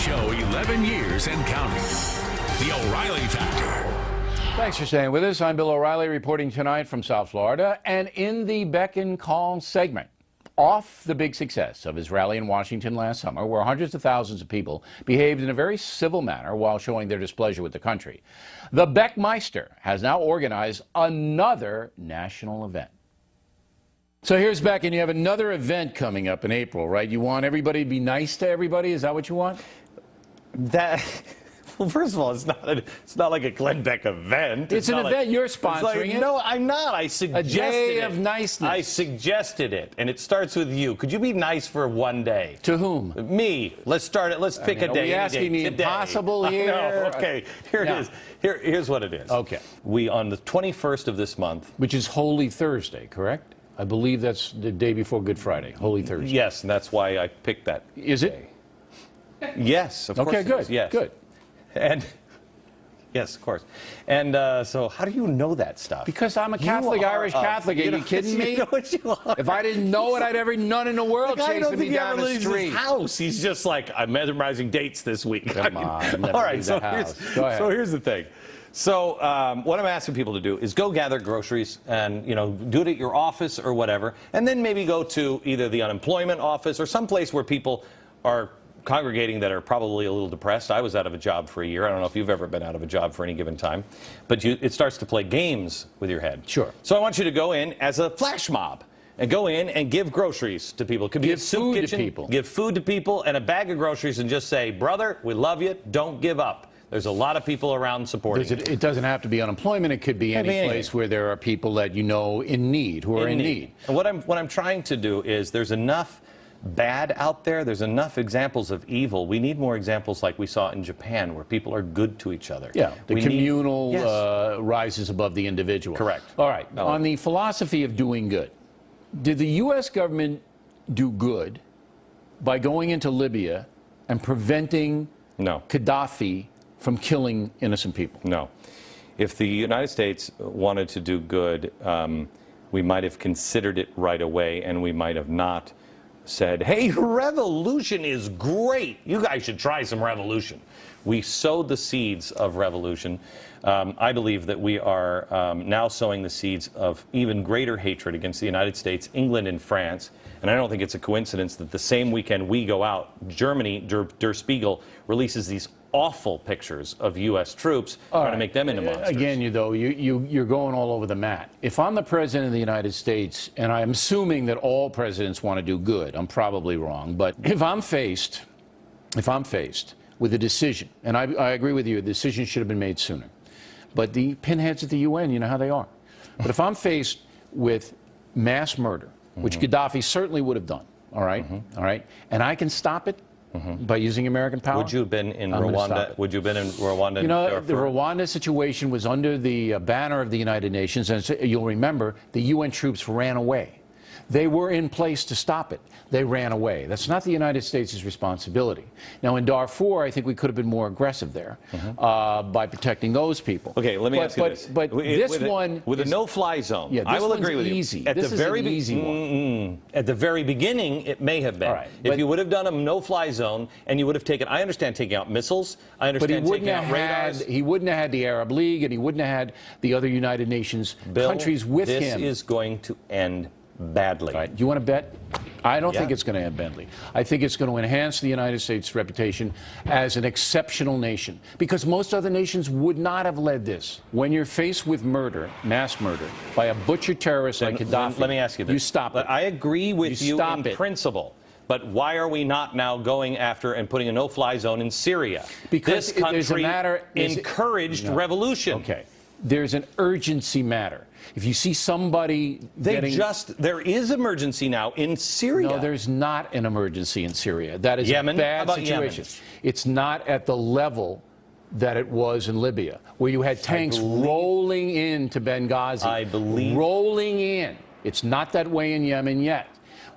show 11 years and counting. The O'Reilly Factor. Thanks for staying with us. I'm Bill O'Reilly reporting tonight from South Florida. And in the Beck and Call segment, off the big success of his rally in Washington last summer, where hundreds of thousands of people behaved in a very civil manner while showing their displeasure with the country, the Beckmeister has now organized another national event. So here's Beck, and you have another event coming up in April, right? You want everybody to be nice to everybody? Is that what you want? Well, first of all, it's not like a Glenn Beck event. It's an event. You're sponsoring it. No, I'm not. I suggested it. A day of niceness. I suggested it, and it starts with you. Could you be nice for one day? To whom? Me. Let's start it. Let's pick a day. Are we asking the impossible here? No. Okay. Here it is. Here's what it is. Okay. We, on the 21st of this month. Which is Holy Thursday, correct? I believe that's the day before Good Friday, Holy Thursday. Yes, and that's why I picked that. Is it? Day. Yes, of course. Okay, good. It is. Yes. Good. And yes, of course. And so how do you know that stuff? Because I'm a Catholic, Irish Catholic. Are you kidding me? You know what you are. If I didn't know it, I'd have every nun in the world chasing me down the street. His house. He's just like, I'm memorizing dates this week. Come on. All right, so here's the thing. So what I'm asking people to do is go gather groceries and, do it at your office or whatever, and then maybe go to either the unemployment office or someplace where people are congregating that are probably a little depressed. I was out of a job for a year. I don't know if you've ever been out of a job for any given time, but it starts to play games with your head. Sure. So I want you to go in as a flash mob and go in and give groceries to people. Could be a soup kitchen. Give food to people and a bag of groceries and just say, brother, we love you. Don't give up. There's a lot of people around supporting you. It doesn't have to be unemployment. It could be any place where there are people that you know in need, who are in need. And what I'm trying to do is there's enough bad out there. There's enough examples of evil. We need more examples like we saw in Japan, where people are good to each other. Yeah, the communal rises above the individual. Correct. All right. No. On the philosophy of doing good, did the U.S. government do good by going into Libya and preventing Gaddafi from killing innocent people? No. If the United States wanted to do good, we might have considered it right away, and we might have not said, hey, revolution is great. You guys should try some revolution. We sowed the seeds of revolution. I believe that we are now sowing the seeds of even greater hatred against the United States, England, and France. And I don't think it's a coincidence that the same weekend we go out, Germany, Der Spiegel, releases these awful pictures of U.S. troops trying to make them into monsters. Again, you're going all over the mat. If I'm the president of the United States, and I'm assuming that all presidents want to do good, I'm probably wrong, but if I'm faced with a decision, and I agree with you, a decision should have been made sooner, but the pinheads at the UN, you know how they are. But if I'm faced with mass murder, which Gaddafi certainly would have done, all right, and I can stop it, by using American power. Would you have been in Rwanda? Would you have been in Rwanda? You know, the Rwanda situation was under the banner of the United Nations, and you'll remember the UN troops ran away. They were in place to stop it. They ran away. That's not the United States' responsibility. Now, in Darfur, I think we could have been more aggressive there by protecting those people. Okay, let me ask you this. But this one... With a no-fly zone, yeah, I will agree with easy. you. This is an easy one. At the very beginning, it may have been. Right, if you would have done a no-fly zone, and you would have taken... I understand taking out missiles. I understand taking out radars. He wouldn't have had the Arab League, and he wouldn't have had the other United Nations countries with him. This is going to end badly. Right. Do you want to bet? I don't think it's going to end badly. I think it's going to enhance the United States' reputation as an exceptional nation, because most other nations would not have led this. When you're faced with murder, mass murder, by a butcher terrorist like Gaddafi, let me ask you this. You stop it. I agree with you in principle. But why are we not now going after and putting a no-fly zone in Syria? Because this country encouraged revolution. Okay. There's an urgency matter. If you see somebody there is emergency now in Syria. No, there's not an emergency in Syria. That is Yemen? a bad How about situation. Yemen? It's not at the level that it was in Libya, where you had tanks rolling into Benghazi. Rolling in. It's not that way in Yemen yet.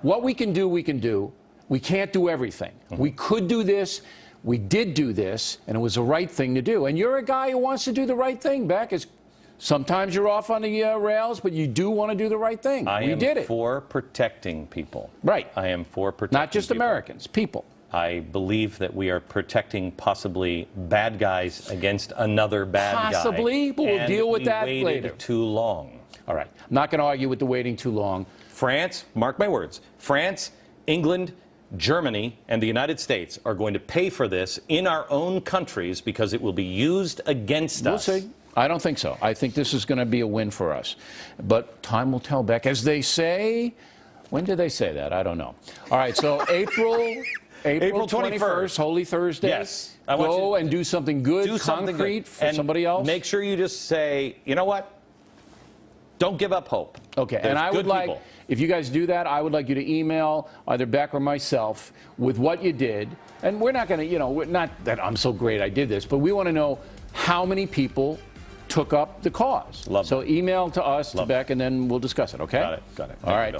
What we can do, we can do. We can't do everything. We could do this. We did do this, and it was the right thing to do. And you're a guy who wants to do the right thing, Beck. Sometimes you're off on the rails, but you do want to do the right thing. I am for protecting people. Right. I am for protecting not just people. Americans, people. I believe that we are protecting possibly bad guys against another bad guy. Possibly, but we'll deal with that waited later. Too long. All right. I'm not going to argue with the waiting too long. France, mark my words, France, England, Germany, and the United States are going to pay for this in our own countries because it will be used against us. We'll see. I don't think so. I think this is going to be a win for us. But time will tell, Beck. As they say, when did they say that? I don't know. All right, so April 21st, Holy Thursday. Yes. Go and do something good, concrete for somebody else. Make sure you just say, you know what? Don't give up hope. Okay, and I would like, if you guys do that, I would like you to email either Beck or myself with what you did. And we're not going to, not that I'm so great I did this, but we want to know how many people took up the cause. Love so it. email to us, to Beck, and then we'll discuss it, okay? Got it. All right.